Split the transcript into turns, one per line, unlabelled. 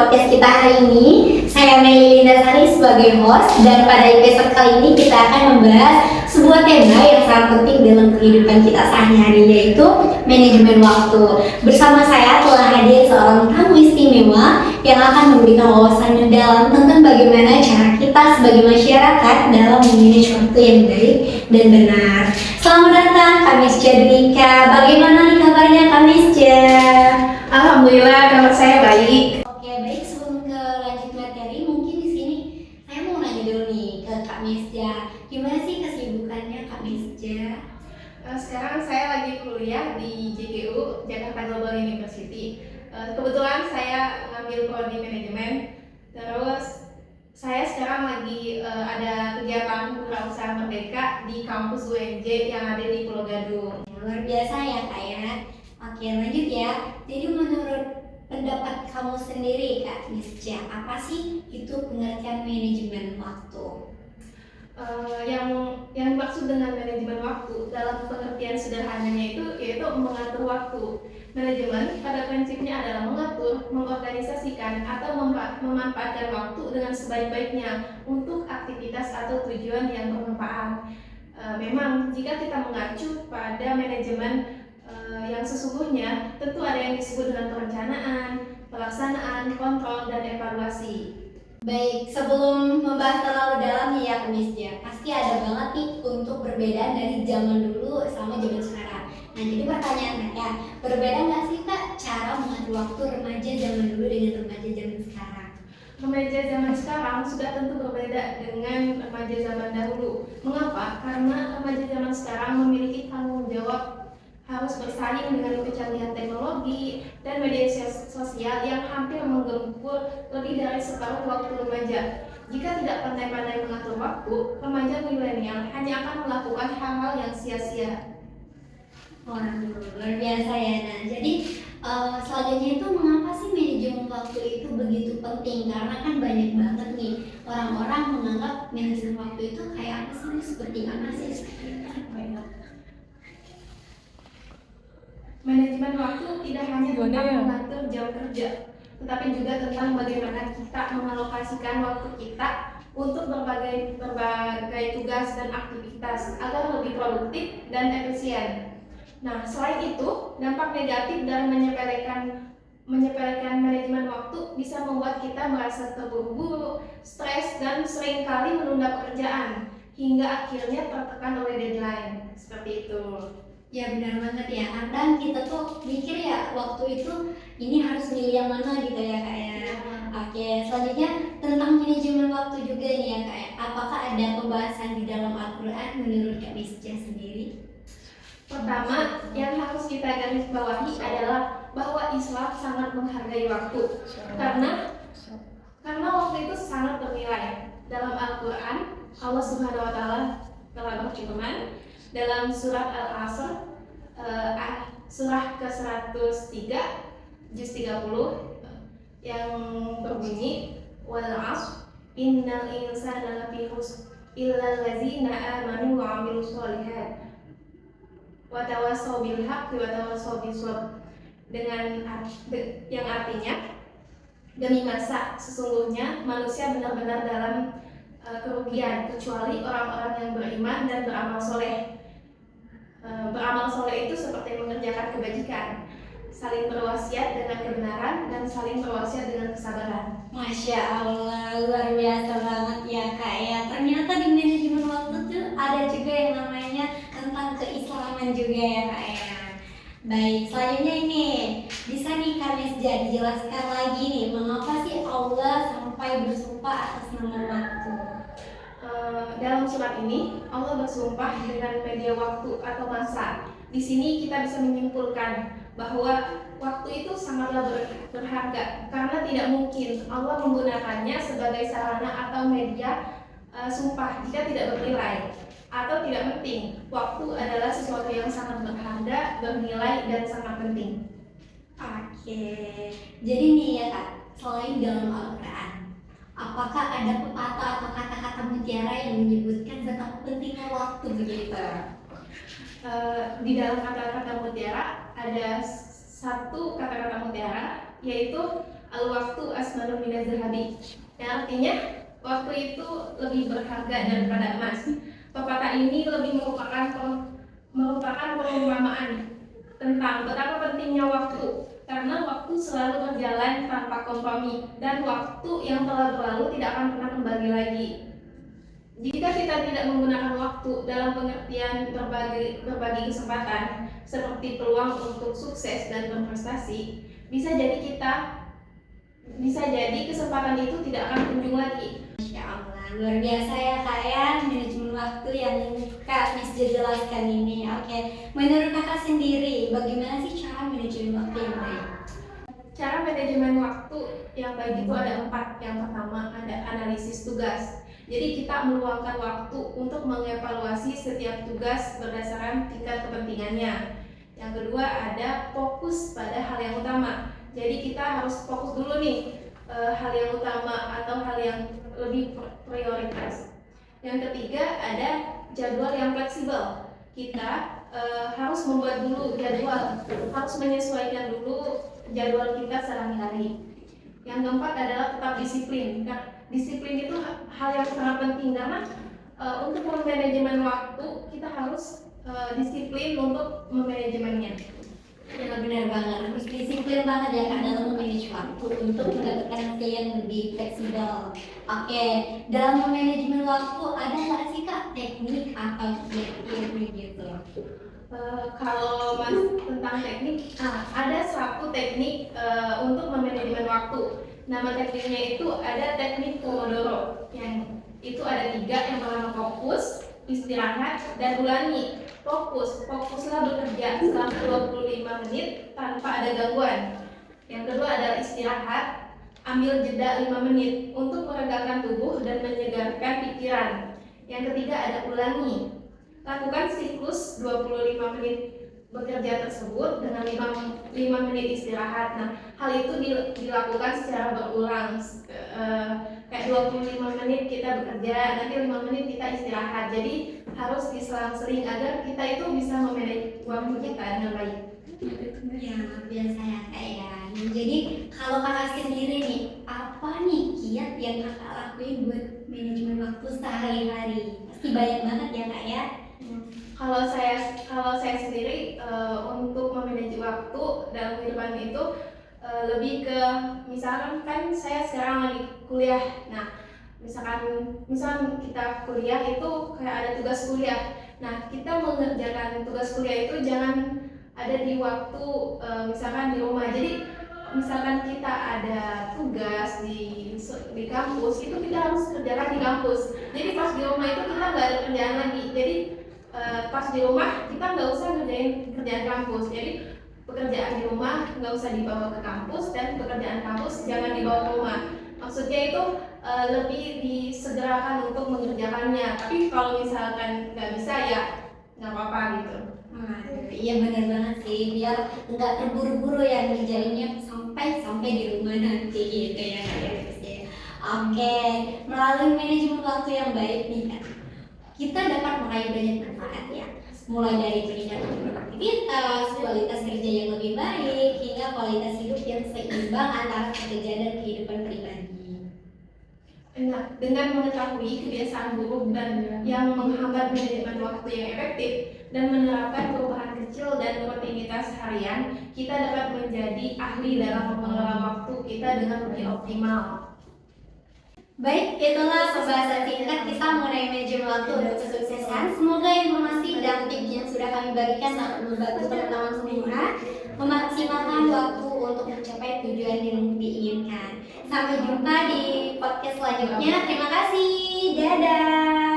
podcast kita hari ini. Saya Meli Lindasari sebagai host, dan pada episode kali ini kita akan membahas sebuah tema yang sangat penting dalam kehidupan kita sehari-hari, yaitu manajemen waktu. Bersama saya telah hadir seorang tamu istimewa yang akan memberikan wawasan mendalam tentang bagaimana cara kita sebagai masyarakat dalam memanage waktu yang baik dan benar. Selamat datang Kak Misja Dika. Bagaimana nih kabarnya Kak Misja?
Alhamdulillah, kabar saya baik.
Oke, baik. Sebelum ke lanjut materi, mungkin di sini saya mau nanya dulu nih ke Kak Misja. Gimana sih kesibukannya Kak Misja?
Sekarang saya lagi kuliah di JGU, Jakarta Global University. Kebetulan saya ngambil prodi manajemen. Terus saya sekarang lagi ada kegiatan Wirausaha Merdeka di kampus UNJ yang ada di Pulau Gadung.
Luar biasa ya Kak ya. Oke, lanjut ya. Jadi menurut pendapat kamu sendiri Kak Misja, apa sih itu pengertian manajemen waktu?
Yang dimaksud dengan manajemen waktu dalam pengertian sederhananya itu yaitu mengatur waktu. Manajemen pada prinsipnya adalah mengatur, mengorganisasikan atau memanfaatkan waktu dengan sebaik-baiknya untuk aktivitas atau tujuan yang bermanfaat. Memang jika kita mengacu pada manajemen yang sesungguhnya, tentu ada yang disebut dengan perencanaan, pelaksanaan, kontrol, dan evaluasi.
Baik, sebelum membahas terlalu dalam nih ya Kak Misja, pasti ada banget nih untuk perbedaan dari zaman dulu sama zaman sekarang. Nah, jadi pertanyaan saya, berbeda nggak sih Kak cara mengatur waktu remaja zaman dulu dengan remaja zaman sekarang?
Remaja zaman sekarang sudah tentu berbeda dengan remaja zaman dahulu. Mengapa? Karena remaja zaman sekarang memiliki tanggung jawab, harus bersaing dengan kecanggihan teknologi dan media sosial yang hampir menggempur lebih dari separuh waktu remaja. Jika tidak pandai-pandai mengatur waktu, remaja milenial hanya akan melakukan hal-hal yang sia-sia.
Waduh, luar biasa ya. Nah, jadi selanjutnya itu mengapa sih manajemen waktu itu begitu penting? Karena kan banyak banget nih orang-orang menganggap manajemen waktu itu kayak apa sih, seperti apa sih?
Manajemen waktu tidak hanya tentang mengatur jam kerja, tetapi juga tentang bagaimana kita mengalokasikan waktu kita untuk berbagai tugas dan aktivitas agar lebih produktif dan efisien. Nah, selain itu, dampak negatif dari menyepelekan manajemen waktu bisa membuat kita merasa terburu-buru, stres, dan seringkali menunda pekerjaan hingga akhirnya tertekan oleh deadline. Seperti itu.
Ya benar banget ya, kadang kita tuh mikir ya waktu itu ini harus milih yang mana gitu ya Kak ya. Oke, selanjutnya tentang manajemen waktu juga nih ya Kak ya. Apakah ada pembahasan di dalam Al-Quran menurut Kak Misja sendiri?
Pertama, yang harus kita garis bawahi adalah bahwa Islam sangat menghargai waktu karena waktu itu sangat bernilai. Dalam Al-Quran, Allah Subhanahu wa Ta'ala telah berfirman dalam surat Al-Asr, surah ke-103 juz 30 yang berbunyi wal 'ashr innal insana lafi khusr illa allazina amanu wa 'amilus sholihat wa tawassaw bil haqqi wa tawassaw bis sabr, dengan yang artinya demi masa sesungguhnya manusia benar-benar dalam kerugian kecuali orang-orang yang beriman dan beramal soleh. Beramal soleh itu seperti mengerjakan kebajikan, saling berwasiat dengan kebenaran, dan saling berwasiat dengan kesabaran.
Masya Allah, luar biasa banget ya Kak ya. Ternyata di manajemen waktu tuh ada juga yang namanya tentang keislaman juga ya Kak ya. Baik, selanjutnya ini bisa nih Kak Misja dijelaskan lagi nih mengapa sih Allah sampai bersumpah atas nama waktu?
Dalam surat ini Allah bersumpah dengan media waktu atau masa. Di sini kita bisa menyimpulkan bahwa waktu itu sangatlah berharga karena tidak mungkin Allah menggunakannya sebagai sarana atau media sumpah jika tidak bernilai atau tidak penting. Waktu adalah sesuatu yang sangat berharga, bernilai, dan sangat penting.
Oke, jadi nih ya Kak, selain dalam Al-Quran, apakah ada pepatah atau kata-kata mutiara yang menyebutkan betapa pentingnya waktu begitu?
Di dalam kata-kata mutiara ada satu kata-kata mutiara, yaitu al-waktu asmanu minaz zahabi. Yang artinya waktu itu lebih berharga daripada emas. Pepatah ini lebih merupakan perumpamaan tentang betapa pentingnya waktu, karena waktu selalu berjalan tanpa kompromi dan waktu yang telah berlalu tidak akan pernah kembali lagi. Jika kita tidak menggunakan waktu dalam pengertian berbagi kesempatan seperti peluang untuk sukses dan berprestasi, bisa jadi kesempatan itu tidak akan kunjung lagi.
Masya Allah, luar biasa ya Kak ya, manajemen waktu yang Kak Miss jelaskan ini. Oke, menurut Kakak sendiri, bagaimana sih cara manajemen waktu yang baik?
Cara manajemen waktu yang baik itu ada 4. Yang pertama ada analisis tugas. Jadi kita meluangkan waktu untuk mengevaluasi setiap tugas berdasarkan tingkat kepentingannya. Yang kedua ada fokus pada hal yang utama. Jadi kita harus fokus dulu nih hal yang utama atau hal yang lebih prioritas. Yang ketiga ada jadwal yang fleksibel. Kita harus membuat dulu jadwal, harus menyesuaikan dulu jadwal kita sehari-hari. Yang keempat adalah tetap disiplin. Disiplin itu hal yang sangat penting karena untuk memanajemen waktu kita harus disiplin untuk memanajemennya.
Ya benar banget, harus disiplin banget ya Kak dalam memanage waktu untuk mendapatkan hasil yang lebih fleksibel. Oke, dalam memanajemen waktu ada nggak sih Kak teknik atau tips gitu?
Kalau mas tentang teknik, ada satu teknik untuk memanajemen waktu. Nama tekniknya itu ada teknik Pomodoro. Yang itu ada 3, yang pertama fokus, istirahat, dan ulangi. Fokuslah bekerja selama 25 menit tanpa ada gangguan. Yang kedua adalah istirahat, ambil jeda 5 menit untuk meregangkan tubuh dan menyegarkan pikiran. Yang ketiga ada ulangi. Lakukan siklus 25 menit bekerja tersebut dengan 5 menit istirahat. Nah, hal itu dilakukan secara berulang. Kayak 25 menit kita bekerja, nanti 5 menit kita istirahat. Jadi harus diselang-seling agar kita itu bisa memanage waktu kita dengan baik.
Ya, biasa ya Kak ya. Jadi kalau Kakak sendiri nih, apa nih kiat yang Kakak lakuin buat manajemen waktu sehari-hari? Pasti banyak banget ya Kak ya.
Kalau saya sendiri untuk memanage waktu dalam kehidupan itu lebih ke misalkan kan saya sekarang lagi kuliah. Nah, misalkan kita kuliah itu kayak ada tugas kuliah. Nah, kita mengerjakan tugas kuliah itu jangan ada di waktu misalkan di rumah. Jadi misalkan kita ada tugas di kampus, itu kita harus kerjakan di kampus. Jadi pas di rumah itu kita nggak ada kerjaan lagi. Jadi pas di rumah kita nggak usah ngerjain kerjaan kampus. Jadi pekerjaan di rumah nggak usah dibawa ke kampus dan pekerjaan kampus jangan dibawa ke rumah. Maksudnya itu lebih disegerakan untuk mengerjakannya. Tapi kalau misalkan nggak bisa ya nggak apa-apa gitu.
Iya benar banget sih, biar nggak terburu-buru ya ngerjainnya sampai di rumah nanti gitu ya. Oke, melalui manajemen waktu yang baik nih kan, kita dapat meraih banyak manfaat ya, mulai dari peningkatan produktivitas, kualitas kerja yang lebih baik, hingga kualitas hidup yang seimbang antara pekerjaan dan kehidupan pribadi.
Nah, dengan mengetahui kebiasaan buruk dan yang menghambat manajemen waktu yang efektif dan menerapkan perubahan kecil dan rutinitas harian, kita dapat menjadi ahli dalam mengelola waktu kita dengan lebih optimal.
Baik, itulah pembahasan singkat kita mengenai manajemen waktu untuk kesuksesan. Semoga informasi dan tips yang sudah kami bagikan dapat membantu teman-teman semua memaksimalkan waktu untuk mencapai tujuan yang diinginkan. Sampai jumpa di podcast selanjutnya. Terima kasih. Dadah.